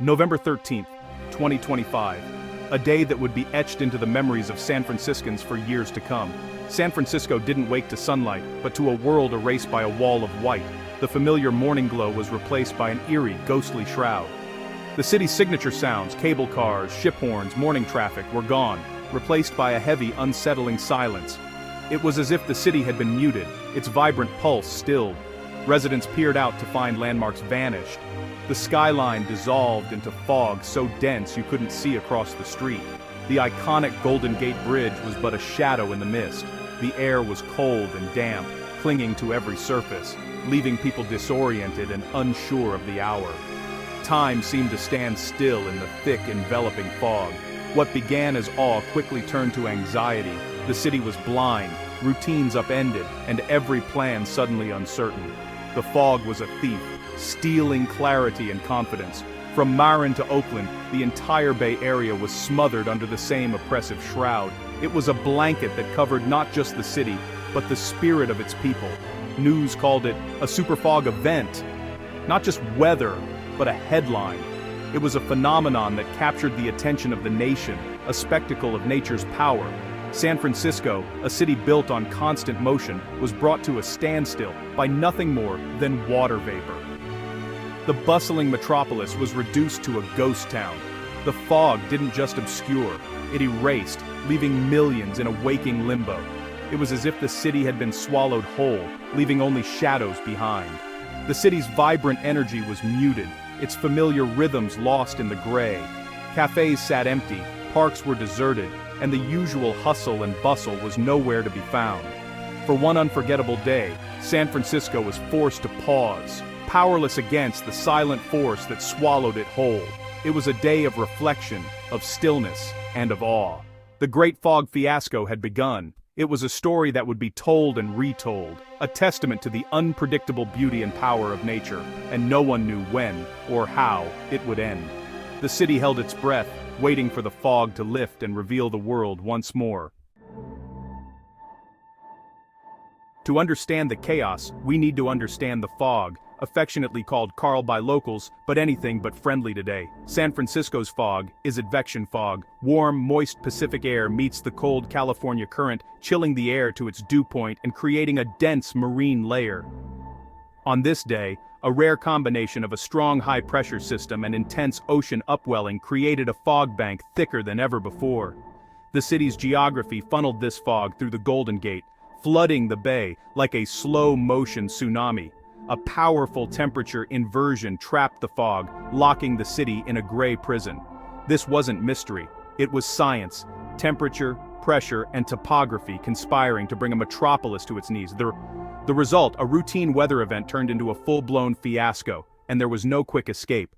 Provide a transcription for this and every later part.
November 13th, 2025. A day that would be etched into the memories of San Franciscans for years to come. San Francisco didn't wake to sunlight, but to a world erased by a wall of white. The familiar morning glow was replaced by an eerie, ghostly shroud. The city's signature sounds, cable cars, ship horns, morning traffic, were gone, replaced by a heavy, unsettling silence. It was as if the city had been muted, its vibrant pulse stilled. Residents peered out to find landmarks vanished. The skyline dissolved into fog so dense you couldn't see across the street. The iconic Golden Gate Bridge was but a shadow in the mist. The air was cold and damp, clinging to every surface, leaving people disoriented and unsure of the hour. Time seemed to stand still in the thick, enveloping fog. What began as awe quickly turned to anxiety. The city was blind, routines upended, and every plan suddenly uncertain. The fog was a thief, stealing clarity and confidence. From Marin to Oakland, the entire Bay Area was smothered under the same oppressive shroud. It was a blanket that covered not just the city, but the spirit of its people. News called it a superfog event. Not just weather, but a headline. It was a phenomenon that captured the attention of the nation, a spectacle of nature's power. San Francisco, a city built on constant motion, was brought to a standstill by nothing more than water vapor. The bustling metropolis was reduced to a ghost town. The fog didn't just obscure, it erased, leaving millions in a waking limbo. It was as if the city had been swallowed whole, leaving only shadows behind. The city's vibrant energy was muted, its familiar rhythms lost in the gray. Cafes sat empty, parks were deserted, and the usual hustle and bustle was nowhere to be found. For one unforgettable day, San Francisco was forced to pause, powerless against the silent force that swallowed it whole. It was a day of reflection, of stillness, and of awe. The Great Fog Fiasco had begun. It was a story that would be told and retold, a testament to the unpredictable beauty and power of nature, and no one knew when or how it would end. The city held its breath, waiting for the fog to lift and reveal the world once more. To understand the chaos, we need to understand the fog, affectionately called Carl by locals, but anything but friendly today. San Francisco's fog is advection fog. Warm, moist Pacific air meets the cold California current, chilling the air to its dew point and creating a dense marine layer. On this day, a rare combination of a strong high-pressure system and intense ocean upwelling created a fog bank thicker than ever before. The city's geography funneled this fog through the Golden Gate, flooding the bay like a slow-motion tsunami. A powerful temperature inversion trapped the fog, locking the city in a gray prison. This wasn't mystery, it was science. Temperature, pressure, and topography conspiring to bring a metropolis to its knees. The result, a routine weather event, turned into a full-blown fiasco, and there was no quick escape.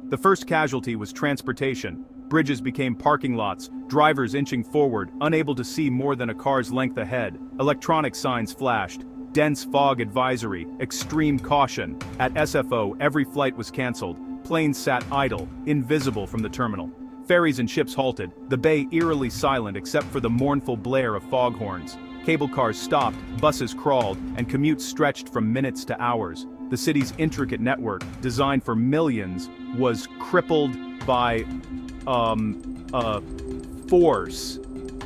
The first casualty was transportation. Bridges became parking lots, drivers inching forward, unable to see more than a car's length ahead. Electronic signs flashed. Dense fog advisory, extreme caution. At SFO, every flight was canceled. Planes sat idle, invisible from the terminal. Ferries and ships halted, the bay eerily silent except for the mournful blare of foghorns. Cable cars stopped, buses crawled, and commutes stretched from minutes to hours. The city's intricate network, designed for millions, was crippled by a force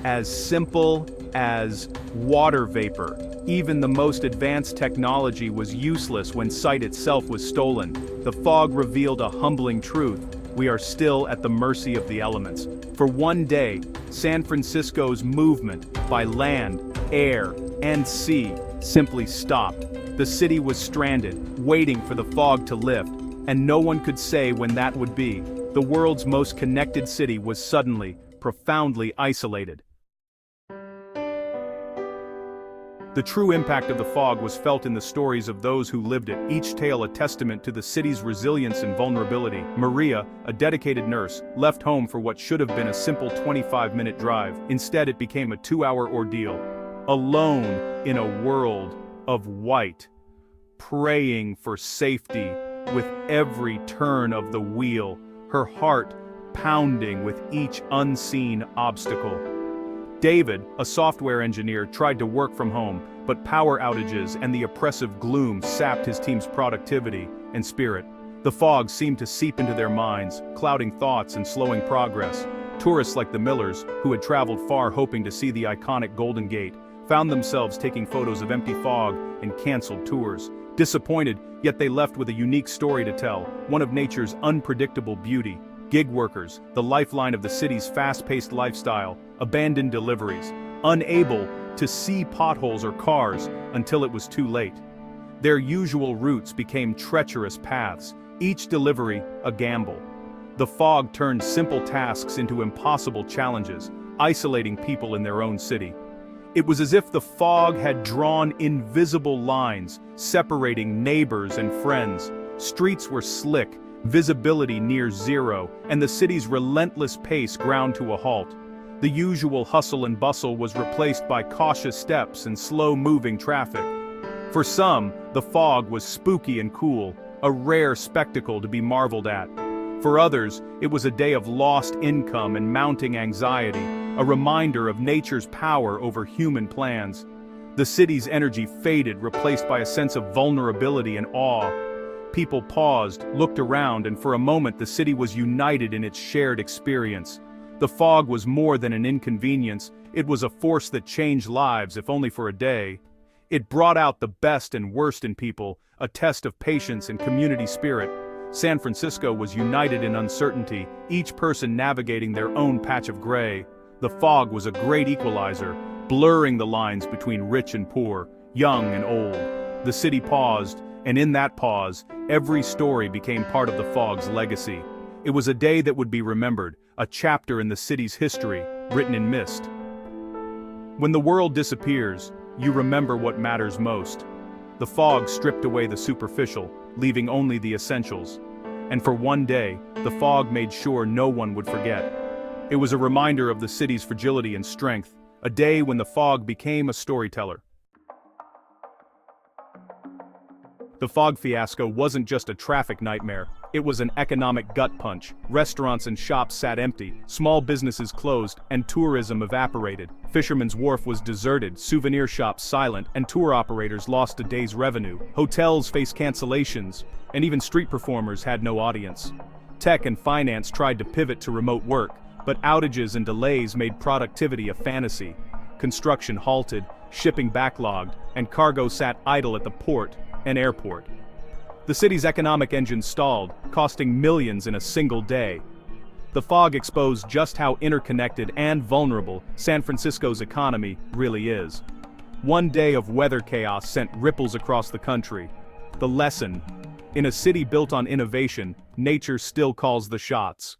as simple as water vapor. Even the most advanced technology was useless when sight itself was stolen. The fog revealed a humbling truth: we are still at the mercy of the elements. For one day, San Francisco's movement by land, air, and sea simply stopped. The city was stranded, waiting for the fog to lift, and no one could say when that would be. The world's most connected city was suddenly, profoundly isolated. The true impact of the fog was felt in the stories of those who lived it, each tale a testament to the city's resilience and vulnerability. Maria, a dedicated nurse, left home for what should have been a simple 25-minute drive. Instead, it became a 2-hour ordeal. Alone in a world of white, praying for safety with every turn of the wheel, her heart pounding with each unseen obstacle. David, a software engineer, tried to work from home, but power outages and the oppressive gloom sapped his team's productivity. and spirit. The fog seemed to seep into their minds, clouding thoughts and slowing progress. Tourists like the Millers, who had traveled far hoping to see the iconic Golden Gate, found themselves taking photos of empty fog and canceled tours. Disappointed, yet they left with a unique story to tell, one of nature's unpredictable beauty. Gig workers, the lifeline of the city's fast-paced lifestyle, abandoned deliveries, unable to see potholes or cars until it was too late. Their usual routes became treacherous paths, each delivery a gamble. The fog turned simple tasks into impossible challenges, isolating people in their own city. It was as if the fog had drawn invisible lines, separating neighbors and friends. Streets were slick, visibility near zero, and the city's relentless pace ground to a halt. The usual hustle and bustle was replaced by cautious steps and slow-moving traffic. For some, the fog was spooky and cool, a rare spectacle to be marveled at. For others, it was a day of lost income and mounting anxiety, a reminder of nature's power over human plans. The city's energy faded, replaced by a sense of vulnerability and awe. People paused, looked around, and for a moment the city was united in its shared experience. The fog was more than an inconvenience, it was a force that changed lives, if only for a day. It brought out the best and worst in people, a test of patience and community spirit. San Francisco was united in uncertainty, each person navigating their own patch of gray. The fog was a great equalizer, blurring the lines between rich and poor, young and old. The city paused, and in that pause, every story became part of the fog's legacy. It was a day that would be remembered, a chapter in the city's history, written in mist. When the world disappears, you remember what matters most. The fog stripped away the superficial, leaving only the essentials. And for one day, the fog made sure no one would forget. It was a reminder of the city's fragility and strength, a day when the fog became a storyteller. The fog fiasco wasn't just a traffic nightmare, it was an economic gut punch. Restaurants and shops sat empty, small businesses closed, and tourism evaporated. Fisherman's Wharf was deserted, souvenir shops silent, and tour operators lost a day's revenue. Hotels faced cancellations, and even street performers had no audience. Tech and finance tried to pivot to remote work, but outages and delays made productivity a fantasy. Construction halted, shipping backlogged, and cargo sat idle at the port and airport. The city's economic engine stalled, costing millions in a single day. The fog exposed just how interconnected and vulnerable San Francisco's economy really is. One day of weather chaos sent ripples across the country. The lesson: in a city built on innovation, nature still calls the shots.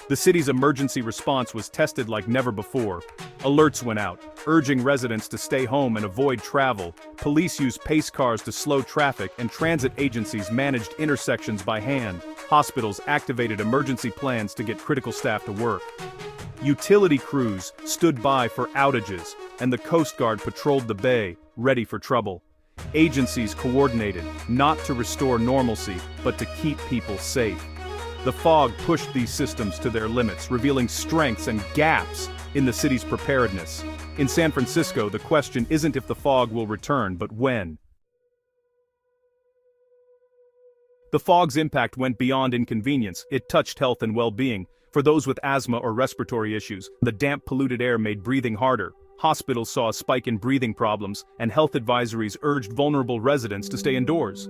The city's emergency response was tested like never before. Alerts went out, urging residents to stay home and avoid travel. Police used pace cars to slow traffic, and transit agencies managed intersections by hand. Hospitals activated emergency plans to get critical staff to work. Utility crews stood by for outages, and the Coast Guard patrolled the bay, ready for trouble. Agencies coordinated, not to restore normalcy, but to keep people safe. The fog pushed these systems to their limits, revealing strengths and gaps in the city's preparedness. In San Francisco, the question isn't if the fog will return, but when. The fog's impact went beyond inconvenience. It touched health and well-being. For those with asthma or respiratory issues, the damp, polluted air made breathing harder. Hospitals saw a spike in breathing problems, and health advisories urged vulnerable residents to stay indoors.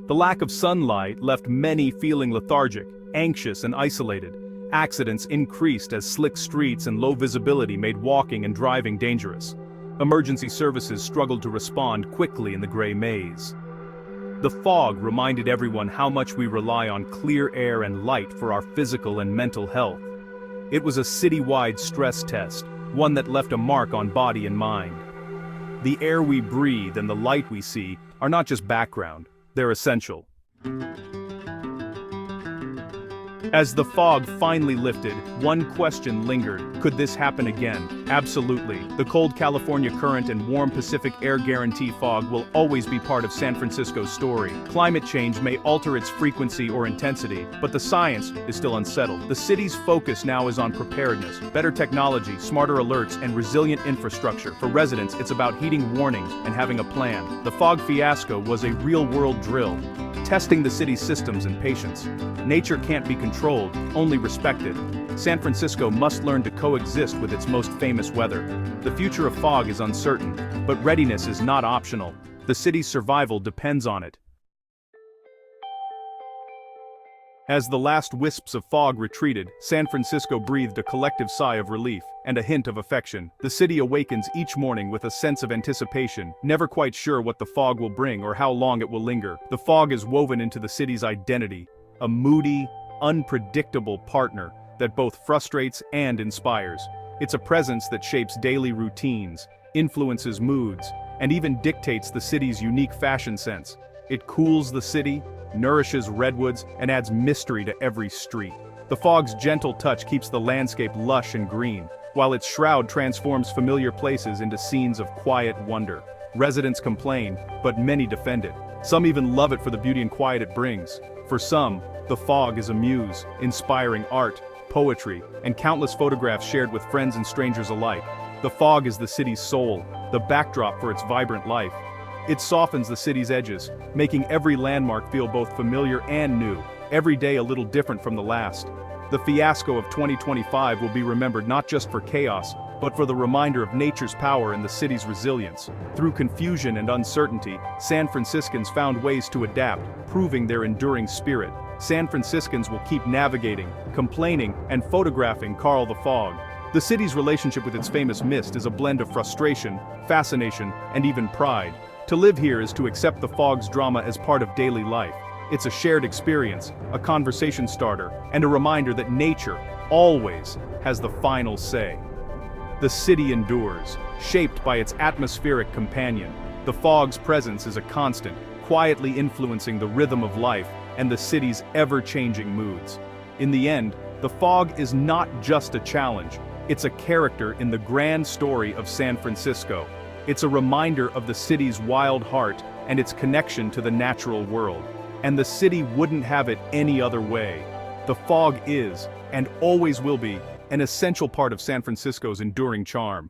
The lack of sunlight left many feeling lethargic, anxious, and isolated. Accidents increased as slick streets and low visibility made walking and driving dangerous. Emergency services struggled to respond quickly in the gray maze. The fog reminded everyone how much we rely on clear air and light for our physical and mental health. It was a citywide stress test, one that left a mark on body and mind. The air we breathe and the light we see are not just background, they're essential. As the fog finally lifted, one question lingered. Could this happen again? Absolutely. The cold California current and warm Pacific air guarantee fog will always be part of San Francisco's story. Climate change may alter its frequency or intensity, but the science is still unsettled. The city's focus now is on preparedness, better technology, smarter alerts, and resilient infrastructure. For residents, it's about heeding warnings and having a plan. The fog fiasco was a real-world drill, testing the city's systems and patience. Nature can't be controlled, only respected. San Francisco must learn to coexist with its most famous weather. The future of fog is uncertain, but readiness is not optional. The city's survival depends on it. As the last wisps of fog retreated, San Francisco breathed a collective sigh of relief and a hint of affection. The city awakens each morning with a sense of anticipation, never quite sure what the fog will bring or how long it will linger. The fog is woven into the city's identity, a moody, unpredictable partner that both frustrates and inspires. It's a presence that shapes daily routines, influences moods, and even dictates the city's unique fashion sense. It cools the city, nourishes redwoods, and adds mystery to every street. The fog's gentle touch keeps the landscape lush and green, while its shroud transforms familiar places into scenes of quiet wonder. Residents complain, but many defend it. Some even love it for the beauty and quiet it brings. For some, the fog is a muse, inspiring art, poetry, and countless photographs shared with friends and strangers alike. The fog is the city's soul, the backdrop for its vibrant life. It softens the city's edges, making every landmark feel both familiar and new, every day a little different from the last. The fiasco of 2025 will be remembered not just for chaos, but for the reminder of nature's power and the city's resilience. Through confusion and uncertainty, San Franciscans found ways to adapt, proving their enduring spirit. San Franciscans will keep navigating, complaining, and photographing Carl the Fog. The city's relationship with its famous mist is a blend of frustration, fascination, and even pride. To live here is to accept the fog's drama as part of daily life. It's a shared experience, a conversation starter, and a reminder that nature always has the final say. The city endures, shaped by its atmospheric companion. The fog's presence is a constant, quietly influencing the rhythm of life and the city's ever-changing moods. In the end, the fog is not just a challenge, it's a character in the grand story of San Francisco. It's a reminder of the city's wild heart and its connection to the natural world. And the city wouldn't have it any other way. The fog is, and always will be, an essential part of San Francisco's enduring charm.